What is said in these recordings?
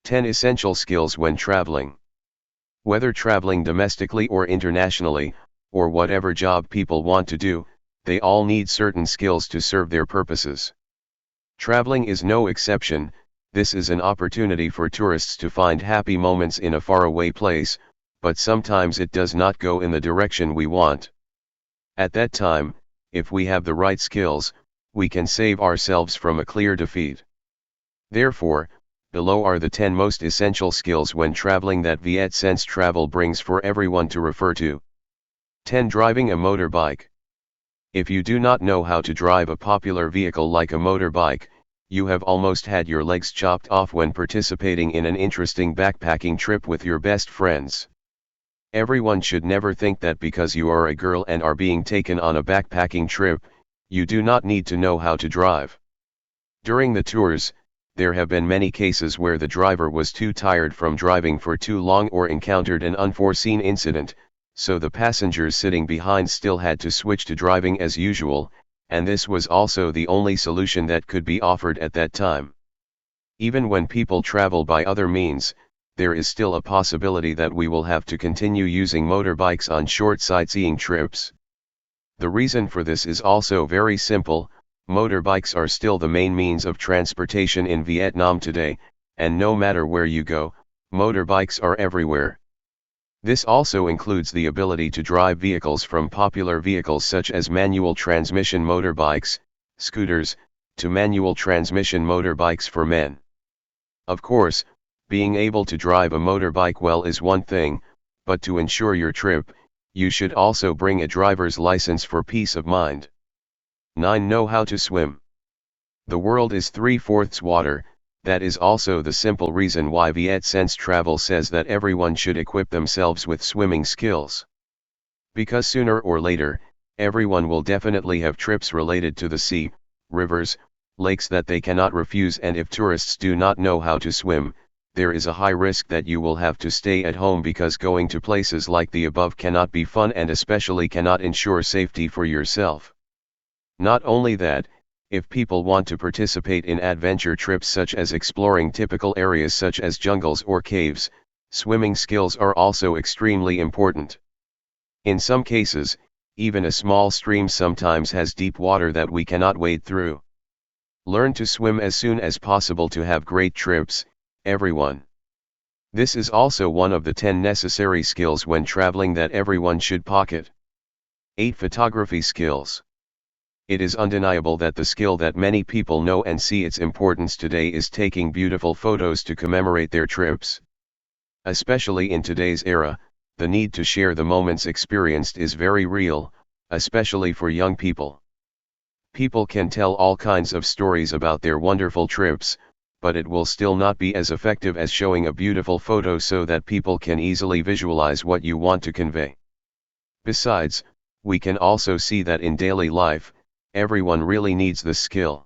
10 Essential Skills When Traveling. Whether traveling domestically or internationally, or whatever job people want to do, they all need certain skills to serve their purposes. Traveling is no exception. This is an opportunity for tourists to find happy moments in a faraway place, but sometimes it does not go in the direction we want. At that time, if we have the right skills, we can save ourselves from a clear defeat. Therefore, below are the 10 most essential skills when traveling that Viet Sense Travel brings for everyone to refer to. 10. Driving a motorbike. If you do not know how to drive a popular vehicle like a motorbike, you have almost had your legs chopped off when participating in an interesting backpacking trip with your best friends. Everyone should never think that because you are a girl and are being taken on a backpacking trip, you do not need to know how to drive. During the tours, there have been many cases where the driver was too tired from driving for too long or encountered an unforeseen incident, so the passengers sitting behind still had to switch to driving as usual, and this was also the only solution that could be offered at that time. Even when people travel by other means, there is still a possibility that we will have to continue using motorbikes on short sightseeing trips. The reason for this is also very simple. Motorbikes are still the main means of transportation in Vietnam today, and no matter where you go, motorbikes are everywhere. This also includes the ability to drive vehicles from popular vehicles such as manual transmission motorbikes, scooters, to manual transmission motorbikes for men. Of course, being able to drive a motorbike well is one thing, but to ensure your trip, you should also bring a driver's license for peace of mind. 9. Know how to swim. The world is 3/4 water. That is also the simple reason why Viet Sense Travel says that everyone should equip themselves with swimming skills. Because sooner or later, everyone will definitely have trips related to the sea, rivers, lakes that they cannot refuse, and if tourists do not know how to swim, there is a high risk that you will have to stay at home because going to places like the above cannot be fun and especially cannot ensure safety for yourself. Not only that, if people want to participate in adventure trips such as exploring typical areas such as jungles or caves, swimming skills are also extremely important. In some cases, even a small stream sometimes has deep water that we cannot wade through. Learn to swim as soon as possible to have great trips, everyone. This is also one of the 10 necessary skills when traveling that everyone should pocket. 8. Photography skills. It is undeniable that the skill that many people know and see its importance today is taking beautiful photos to commemorate their trips. Especially in today's era, the need to share the moments experienced is very real, especially for young people. People can tell all kinds of stories about their wonderful trips, but it will still not be as effective as showing a beautiful photo so that people can easily visualize what you want to convey. Besides, we can also see that in daily life, everyone really needs this skill.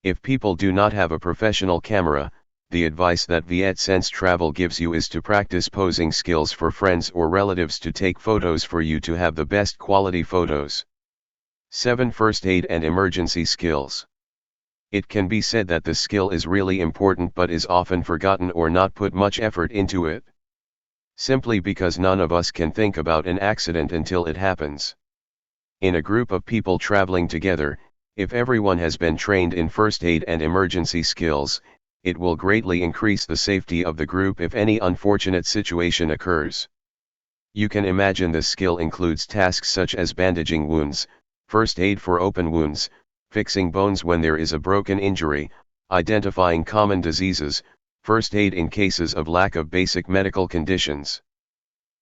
If people do not have a professional camera, the advice that Viet Sense Travel gives you is to practice posing skills for friends or relatives to take photos for you to have the best quality photos. 7. First aid and emergency skills. It can be said that the skill is really important but is often forgotten or not put much effort into it. Simply because none of us can think about an accident until it happens. In a group of people traveling together, if everyone has been trained in first aid and emergency skills, it will greatly increase the safety of the group if any unfortunate situation occurs. You can imagine this skill includes tasks such as bandaging wounds, first aid for open wounds, fixing bones when there is a broken injury, identifying common diseases, first aid in cases of lack of basic medical conditions.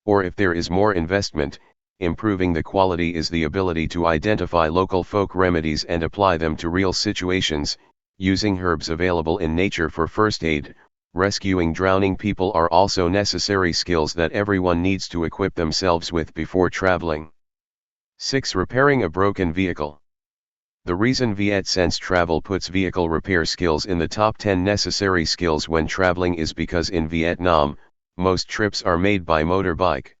Or if there is more investment, improving the quality is the ability to identify local folk remedies and apply them to real situations, using herbs available in nature for first aid. Rescuing drowning people are also necessary skills that everyone needs to equip themselves with before traveling. 6. Repairing a broken vehicle. The reason Viet Sense Travel puts vehicle repair skills in the top 10 necessary skills when traveling is because in Vietnam, most trips are made by motorbike.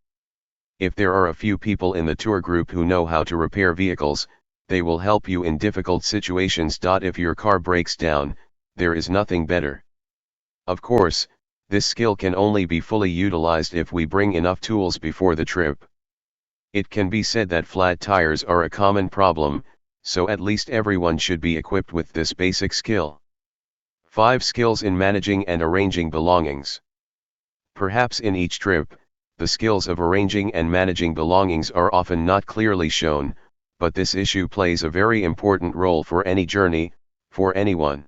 If there are a few people in the tour group who know how to repair vehicles, they will help you in difficult situations. If your car breaks down, there is nothing better. Of course, This skill can only be fully utilized if we bring enough tools before the trip. It can be said that flat tires are a common problem, so at least everyone should be equipped with this basic skill. 5 skills in managing and arranging belongings. Perhaps in each trip, the skills of arranging and managing belongings are often not clearly shown, but this issue plays a very important role for any journey, for anyone.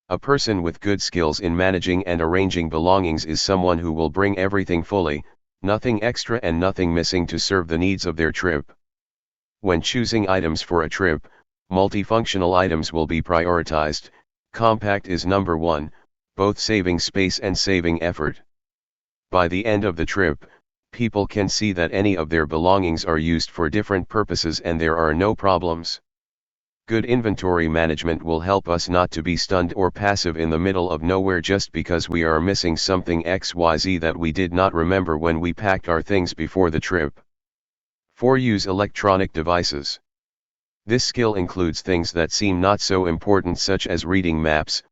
A person with good skills in managing and arranging belongings is someone who will bring everything fully, nothing extra and nothing missing to serve the needs of their trip. When choosing items for a trip, multifunctional items will be prioritized. Compact is number 1, both saving space and saving effort. By the end of the trip, people can see that any of their belongings are used for different purposes and there are no problems. Good inventory management will help us not to be stunned or passive in the middle of nowhere just because we are missing something XYZ that we did not remember when we packed our things before the trip. 4. Use electronic devices. This skill includes things that seem not so important such as reading maps,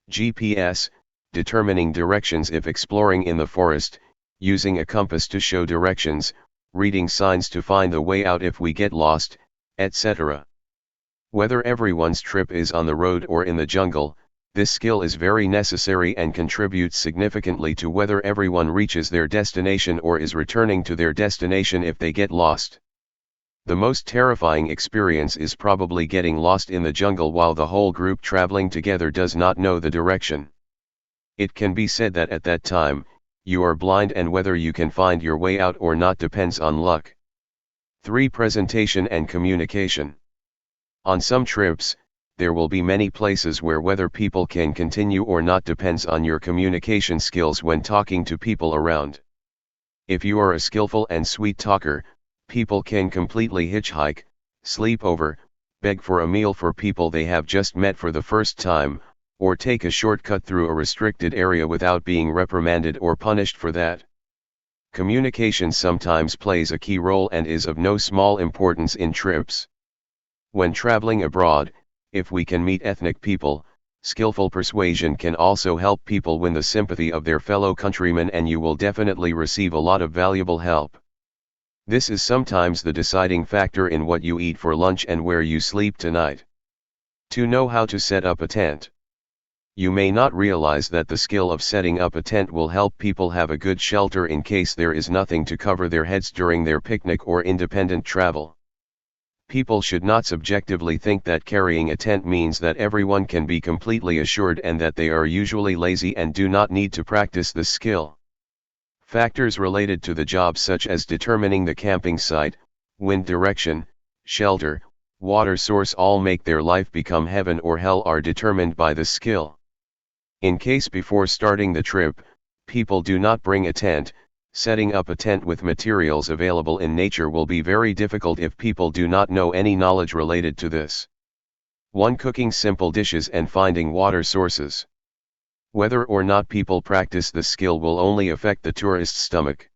GPS, determining directions if exploring in the forest, using a compass to show directions, reading signs to find the way out if we get lost, etc. Whether everyone's trip is on the road or in the jungle, this skill is very necessary and contributes significantly to whether everyone reaches their destination or is returning to their destination if they get lost. The most terrifying experience is probably getting lost in the jungle while the whole group traveling together does not know the direction. It can be said that at that time, you are blind and whether you can find your way out or not depends on luck. 3. Presentation and communication. On some trips, there will be many places where whether people can continue or not depends on your communication skills when talking to people around. If you are a skillful and sweet talker, people can completely hitchhike, sleep over, beg for a meal for people they have just met for the first time, or take a shortcut through a restricted area without being reprimanded or punished for that. Communication sometimes plays a key role and is of no small importance in trips. When traveling abroad, if we can meet ethnic people, skillful persuasion can also help people win the sympathy of their fellow countrymen and you will definitely receive a lot of valuable help. This is sometimes the deciding factor in what you eat for lunch and where you sleep tonight. To know how to set up a tent. You may not realize that the skill of setting up a tent will help people have a good shelter in case there is nothing to cover their heads during their picnic or independent travel. People should not subjectively think that carrying a tent means that everyone can be completely assured and that they are usually lazy and do not need to practice this skill. Factors related to the job such as determining the camping site, wind direction, shelter, water source all make their life become heaven or hell are determined by the skill. In case before starting the trip, people do not bring a tent, setting up a tent with materials available in nature will be very difficult if people do not know any knowledge related to this. 1. Cooking simple dishes and finding water sources. Whether or not people practice this skill will only affect the tourist's stomach.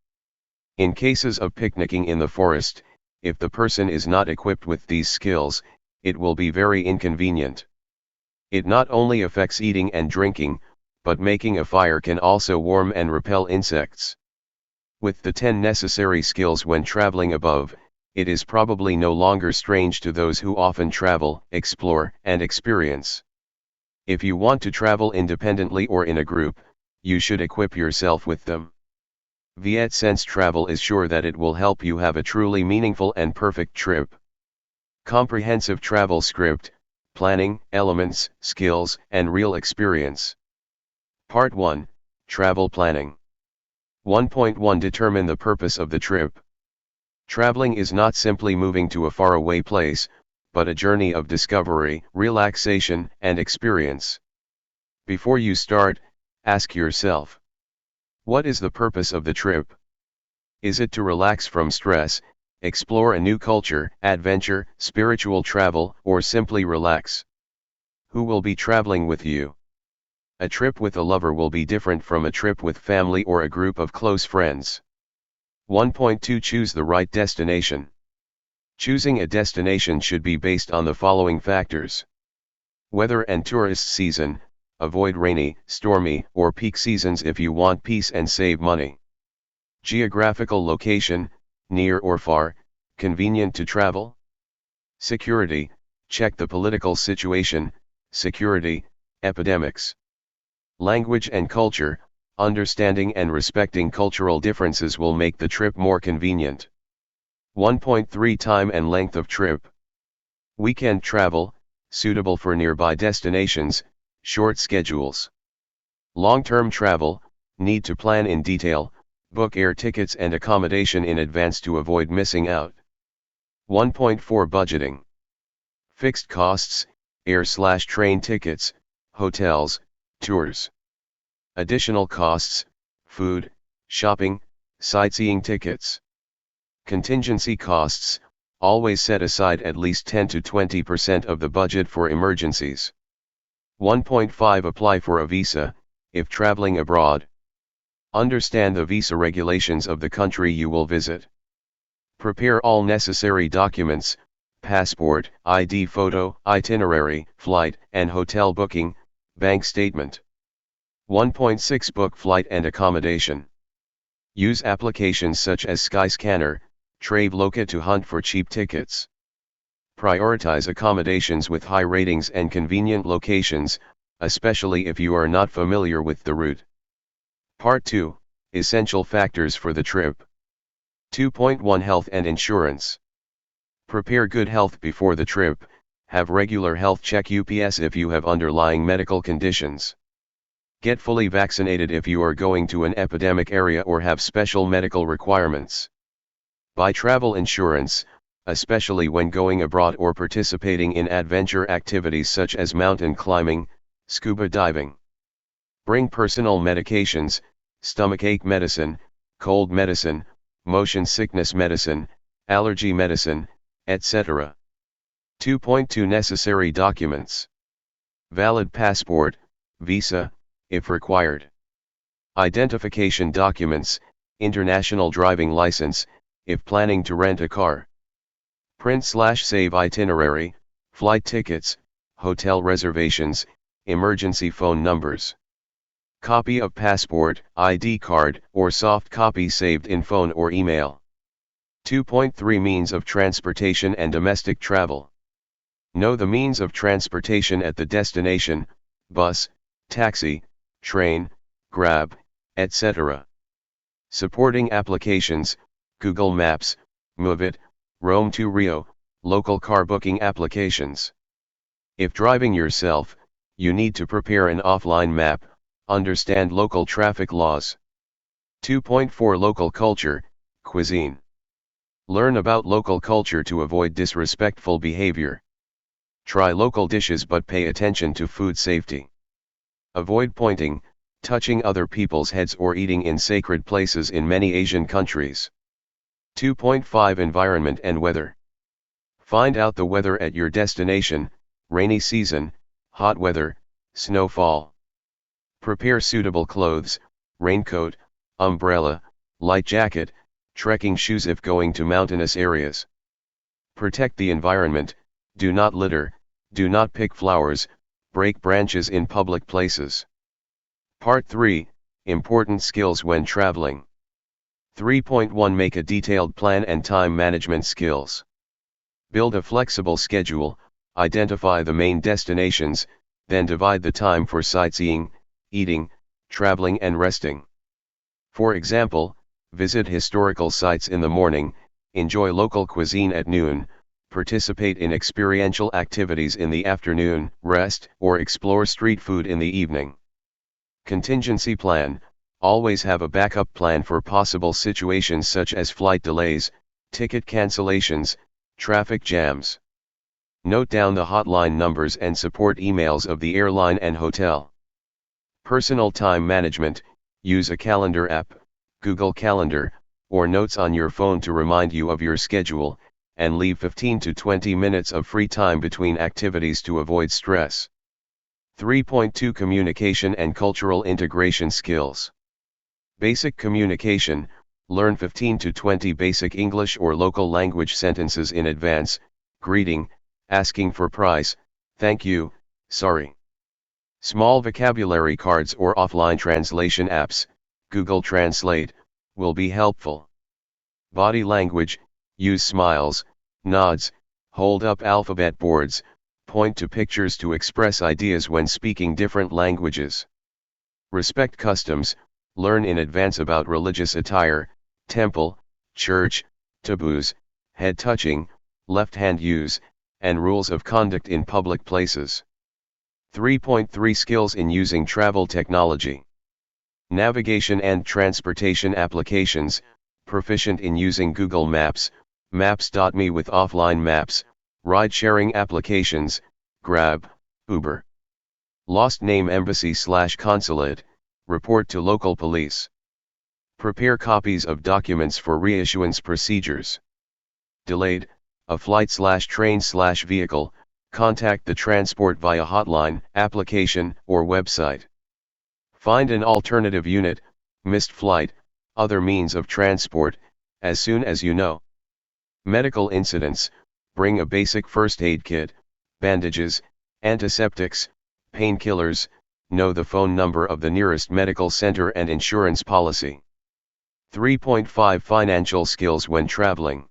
In cases of picnicking in the forest, if the person is not equipped with these skills, it will be very inconvenient. It not only affects eating and drinking, but making a fire can also warm and repel insects. With the 10 necessary skills when traveling above, it is probably no longer strange to those who often travel, explore, and experience. If you want to travel independently or in a group, you should equip yourself with them. Since travel is sure that it will help you have a truly meaningful and perfect trip. Comprehensive travel script, planning, elements, skills, and real experience. Part 1, Travel Planning. 1.1 Determine the purpose of the trip. Traveling is not simply moving to a faraway place, but a journey of discovery, relaxation, and experience. Before you start, ask yourself, what is the purpose of the trip? Is it to relax from stress, explore a new culture, adventure, spiritual travel, or simply relax? Who will be traveling with you? A trip with a lover will be different from a trip with family or a group of close friends. 1.2 Choose the right destination. Choosing a destination should be based on the following factors: weather and tourist season, avoid rainy, stormy, or peak seasons if you want peace and save money. Geographical location, near or far, convenient to travel. Security, check the political situation, security, epidemics. Language and culture, understanding and respecting cultural differences will make the trip more convenient. 1.3 Time and length of trip. Weekend travel, suitable for nearby destinations, short schedules. Long-term travel, need to plan in detail, book air tickets and accommodation in advance to avoid missing out. 1.4 Budgeting. Fixed costs, air/train tickets, hotels, tours. Additional costs, food, shopping, sightseeing tickets. Contingency costs, always set aside at least 10 to 20% of the budget for emergencies. 1.5 Apply for a visa, if traveling abroad. Understand the visa regulations of the country you will visit. Prepare all necessary documents, passport, ID photo, itinerary, flight and hotel booking, bank statement. 1.6 Book flight and accommodation. Use applications such as Skyscanner, Traveloka to hunt for cheap tickets. Prioritize accommodations with high ratings and convenient locations, especially if you are not familiar with the route. Part 2, Essential factors for the trip. 2.1 Health and insurance. Prepare good health before the trip, have regular health check-ups if you have underlying medical conditions. Get fully vaccinated if you are going to an epidemic area or have special medical requirements. Buy travel insurance, especially when going abroad or participating in adventure activities such as mountain climbing, scuba diving. Bring personal medications, stomachache medicine, cold medicine, motion sickness medicine, allergy medicine, etc. 2.2 Necessary documents. Valid passport, visa, if required. Identification documents, international driving license, if planning to rent a car. Print/save itinerary, flight tickets, hotel reservations, emergency phone numbers. Copy of passport, ID card, or soft copy saved in phone or email. 2.3 Means of transportation and domestic travel. Know the means of transportation at the destination, bus, taxi, train, Grab, etc. Supporting applications, Google Maps, Move-It, Rome to Rio, local car booking applications. If driving yourself, you need to prepare an offline map, understand local traffic laws. 2.4 Local culture, cuisine. Learn about local culture to avoid disrespectful behavior. Try local dishes but pay attention to food safety. Avoid pointing, touching other people's heads or eating in sacred places in many Asian countries. 2.5 Environment and weather. Find out the weather at your destination, rainy season, hot weather, snowfall. Prepare suitable clothes, raincoat, umbrella, light jacket, trekking shoes if going to mountainous areas. Protect the environment, do not litter, do not pick flowers, break branches in public places. Part 3, Important skills when traveling. 3.1 Make a detailed plan and time management skills. Build a flexible schedule, identify the main destinations, then divide the time for sightseeing, eating, traveling and resting. For example, visit historical sites in the morning, enjoy local cuisine at noon, participate in experiential activities in the afternoon, rest, or explore street food in the evening. Contingency plan. Always have a backup plan for possible situations such as flight delays, ticket cancellations, traffic jams. Note down the hotline numbers and support emails of the airline and hotel. Personal time management. Use a calendar app, Google Calendar, or notes on your phone to remind you of your schedule, and leave 15 to 20 minutes of free time between activities to avoid stress. 3.2 Communication and cultural integration skills. Basic communication. Learn 15 to 20 basic English or local language sentences in advance, greeting, asking for price, thank you, sorry. Small vocabulary cards or offline translation apps, Google Translate, will be helpful. Body language, use smiles, nods, hold up alphabet boards, point to pictures to express ideas when speaking different languages. Respect customs, learn in advance about religious attire, temple, church, taboos, head touching, left hand use, and rules of conduct in public places. 3.3 Skills in using travel technology. Navigation and transportation applications, proficient in using Google Maps, Maps.me with offline maps, ride-sharing applications, Grab, Uber. Lost name embassy/consulate, report to local police. Prepare copies of documents for reissuance procedures. Delayed, a flight/train/vehicle, contact the transport via hotline, application, or website. Find an alternative unit, missed flight, other means of transport, as soon as you know. Medical incidents, bring a basic first aid kit, bandages, antiseptics, painkillers, know the phone number of the nearest medical center and insurance policy. 3.5 Financial skills when traveling.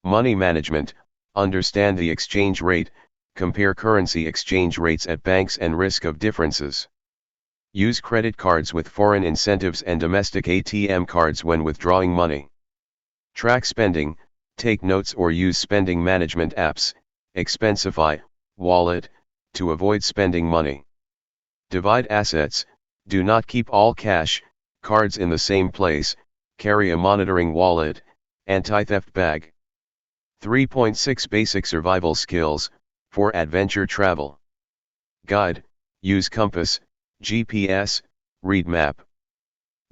Money management, understand the exchange rate, compare currency exchange rates at banks and risk of differences. Use credit cards with foreign incentives and domestic ATM cards when withdrawing money. Track spending, take notes or use spending management apps, Expensify, Wallet, to avoid spending money. Divide assets, do not keep all cash, cards in the same place, carry a monitoring wallet, anti-theft bag. 3.6 Basic survival skills, for adventure travel. Guide, use compass, GPS, read map.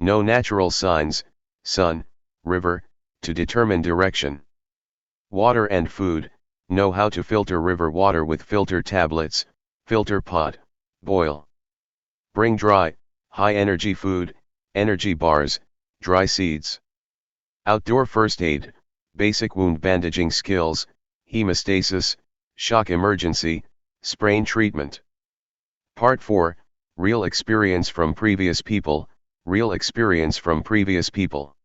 Know natural signs, sun, river, to determine direction. Water and food, know how to filter river water with filter tablets, filter pot, boil. Bring dry, high-energy food, energy bars, dry seeds. Outdoor first aid, basic wound bandaging skills, hemostasis, shock emergency, sprain treatment. Part 4, Real experience from previous people, real experience from previous people.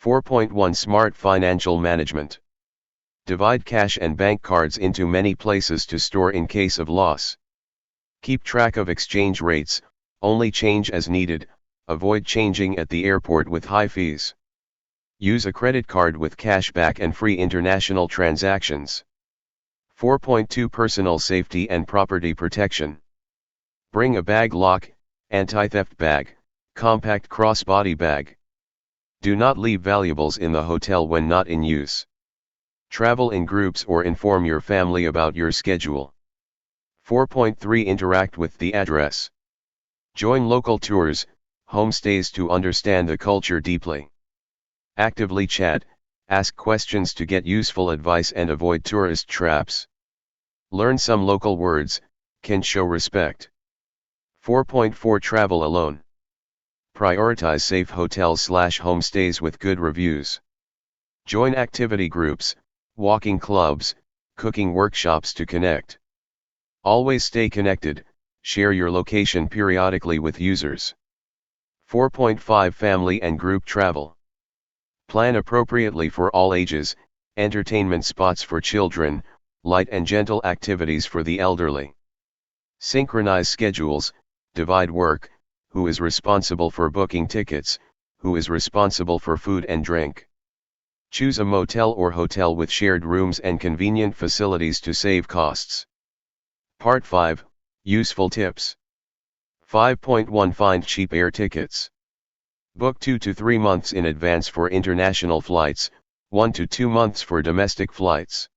4.1 Smart financial management. Divide cash and bank cards into many places to store in case of loss. Keep track of exchange rates, only change as needed, avoid changing at the airport with high fees. Use a credit card with cash back and free international transactions. 4.2 Personal safety and property protection. Bring a bag lock, anti-theft bag, compact crossbody bag. Do not leave valuables in the hotel when not in use. Travel in groups or inform your family about your schedule. 4.3 Interact with the address. Join local tours, homestays to understand the culture deeply. Actively chat, ask questions to get useful advice and avoid tourist traps. Learn some local words, can show respect. 4.4 Travel alone. Prioritize safe hotels/homestays with good reviews. Join activity groups, walking clubs, cooking workshops to connect. Always stay connected, share your location periodically with users. 4.5 Family and group travel. Plan appropriately for all ages, entertainment spots for children, light and gentle activities for the elderly. Synchronize schedules, divide work, who is responsible for booking tickets, who is responsible for food and drink. Choose a motel or hotel with shared rooms and convenient facilities to save costs. Part 5, Useful tips. 5.1 Find cheap air tickets. Book 2 to 3 months in advance for international flights, 1 to 2 months for domestic flights.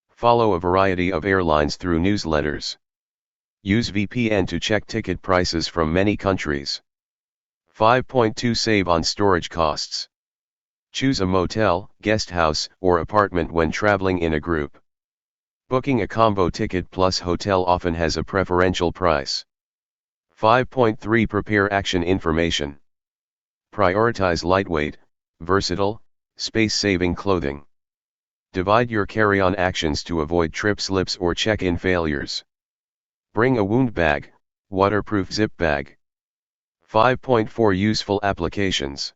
Follow a variety of airlines through newsletters. Use VPN to check ticket prices from many countries. 5.2 Save on storage costs. Choose a motel, guest house, or apartment when traveling in a group. Booking a combo ticket plus hotel often has a preferential price. 5.3 Prepare action information. Prioritize lightweight, versatile, space-saving clothing. Divide your carry-on actions to avoid trip slips or check-in failures. Bring a wound bag, Waterproof zip bag. 5.4 Useful applications.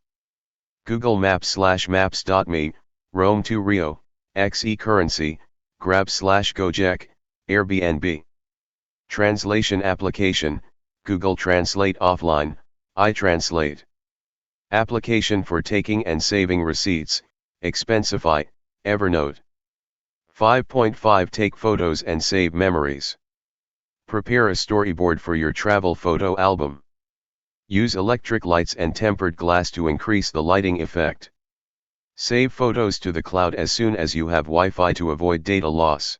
Google Maps/Maps.me, Rome to Rio, XE Currency, Grab/Gojek, Airbnb. Translation application, Google Translate offline, iTranslate. Application for taking and saving receipts, Expensify, Evernote. 5.5 Take photos and save memories. Prepare a storyboard for your travel photo album. Use electric lights and tempered glass to increase the lighting effect. Save photos to the cloud as soon as you have Wi-Fi to avoid data loss.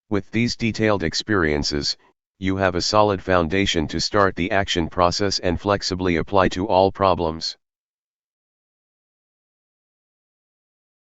With these detailed experiences, you have a solid foundation to start the action process and flexibly apply to all problems.